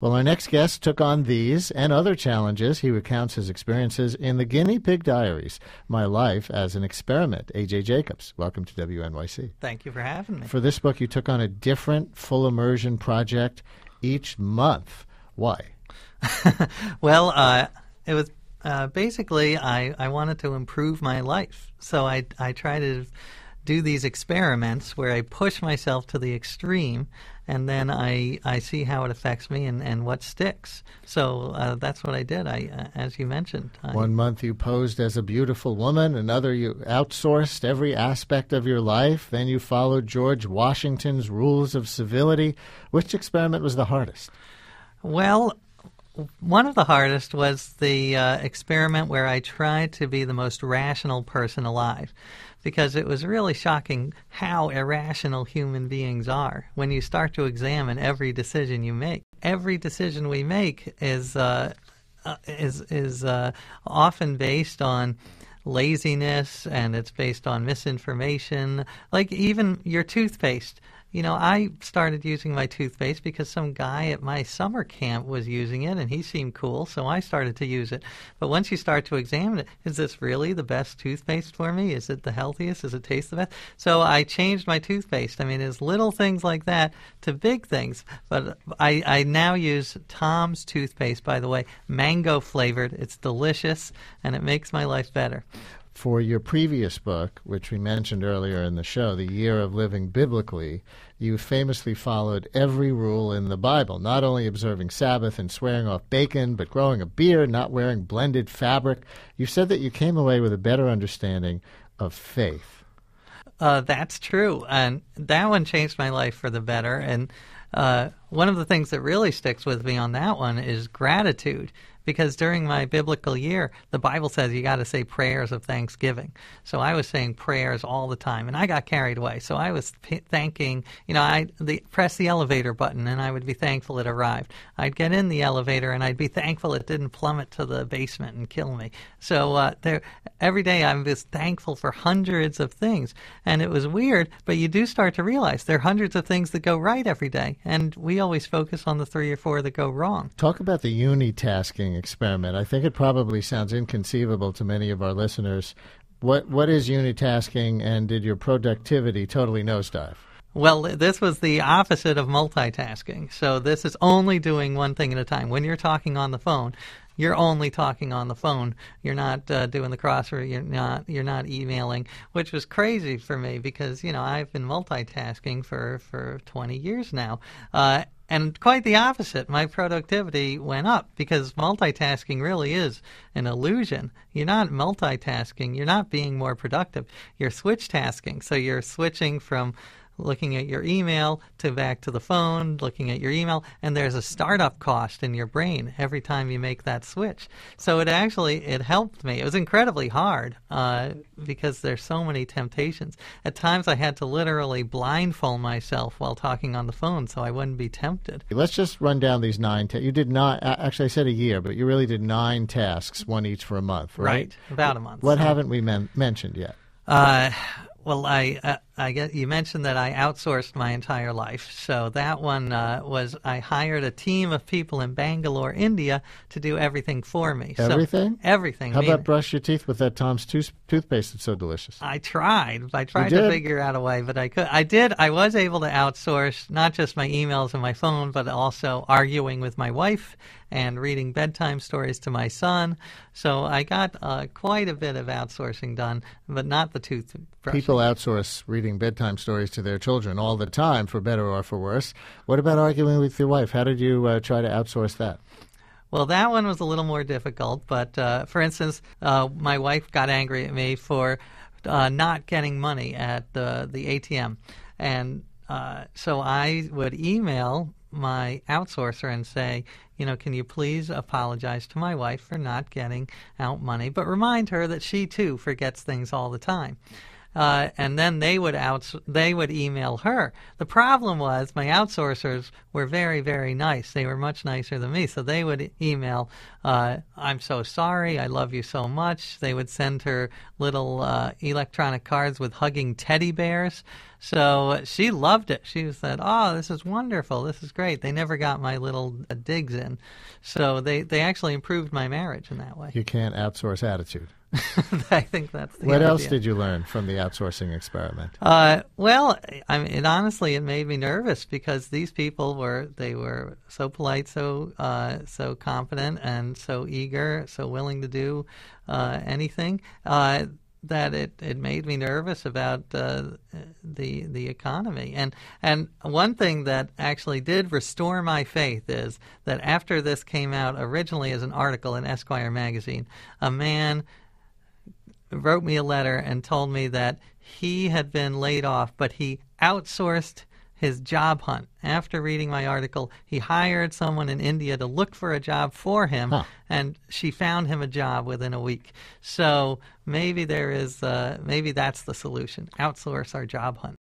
Well, our next guest took on these and other challenges. He recounts his experiences in the Guinea Pig Diaries, My Life as an Experiment. A.J. Jacobs, welcome to WNYC. Thank you for having me. For this book, you took on a different full immersion project each month. Why? Well, it was basically I wanted to improve my life. So I try to do these experiments where I push myself to the extreme, and then I see how it affects me and what sticks. So that's what I did. As you mentioned. One month you posed as a beautiful woman. Another you outsourced every aspect of your life. Then you followed George Washington's rules of civility. Which experiment was the hardest? Well, one of the hardest was the experiment where I tried to be the most rational person alive, because it was really shocking how irrational human beings are when you start to examine every decision you make. Every decision we make is often based on laziness, and it's based on misinformation. Like even your toothpaste. You know, I started using my toothpaste because some guy at my summer camp was using it, and he seemed cool, so I started to use it. But once you start to examine it, is this really the best toothpaste for me? Is it the healthiest? Does it taste the best? So I changed my toothpaste. I mean, there's little things like that to big things. But I now use Tom's toothpaste, by the way, mango flavored. It's delicious, and it makes my life better. For your previous book, which we mentioned earlier in the show, The Year of Living Biblically, you famously followed every rule in the Bible, not only observing Sabbath and swearing off bacon, but growing a beard, not wearing blended fabric. You said that you came away with a better understanding of faith. That's true, and that one changed my life for the better. And one of the things that really sticks with me on that one is gratitude. Because during my biblical year, the Bible says you got to say prayers of thanksgiving. So I was saying prayers all the time, and I got carried away. So I was thanking, I'd press the elevator button, and I would be thankful it arrived. I'd get in the elevator, and I'd be thankful it didn't plummet to the basement and kill me. So every day I was thankful for hundreds of things. And it was weird, but you do start to realize there are hundreds of things that go right every day. And we always focus on the 3 or 4 that go wrong. Talk about the unitasking experiment. I think it probably sounds inconceivable to many of our listeners. What is unitasking, and did your productivity totally nosedive? Well, this was the opposite of multitasking. So this is only doing one thing at a time. When you're talking on the phone, you're only talking on the phone. You're not doing the crossword. You're not emailing, which was crazy for me because I've been multitasking for 20 years now. And quite the opposite. My productivity went up because multitasking really is an illusion. You're not multitasking. You're not being more productive. You're switch tasking. So you're switching from looking at your email to back to the phone, looking at your email, and there's a startup cost in your brain every time you make that switch. So it helped me. It was incredibly hard because there's so many temptations. At times I had to literally blindfold myself while talking on the phone so I wouldn't be tempted. Let's just run down these 9 you did not, actually I said a year, but you really did 9 tasks, one each for a month, right? Right, about a month. What haven't we mentioned yet? Well, I guess you mentioned that I outsourced my entire life. So that one was I hired a team of people in Bangalore, India, to do everything for me. Everything? So, everything. How about brush your teeth with that Tom's toothpaste that's so delicious? I tried to figure out a way, but I could. I was able to outsource not just my emails and my phone, but also arguing with my wife and reading bedtime stories to my son. So I got quite a bit of outsourcing done, but not the toothbrushing. People outsource reading bedtime stories to their children all the time, for better or for worse. What about arguing with your wife? How did you try to outsource that? Well, that one was a little more difficult, but for instance, my wife got angry at me for not getting money at the ATM. And so I would email my outsourcer and say, can you please apologize to my wife for not getting out money, but remind her that she too forgets things all the time. and then they would email her. The problem was my outsourcers were very, very nice. They were much nicer than me, so they would email, I'm so sorry, I love you so much. They would send her little electronic cards with hugging teddy bears. So she loved it. She said, oh, this is wonderful. This is great. They never got my little digs in. So they actually improved my marriage in that way. You can't outsource attitude. I think that's the What idea. else did you learn from the outsourcing experiment? Well, I mean, honestly, it made me nervous because these people were so polite, so confident, and so eager, so willing to do anything. That it made me nervous about the economy. And one thing that actually did restore my faith is that after this came out originally as an article in Esquire magazine, a man wrote me a letter and told me that he had been laid off, but he outsourced his job hunt. After reading my article, he hired someone in India to look for a job for him, and she found him a job within a week. So maybe maybe that's the solution. Outsource our job hunt.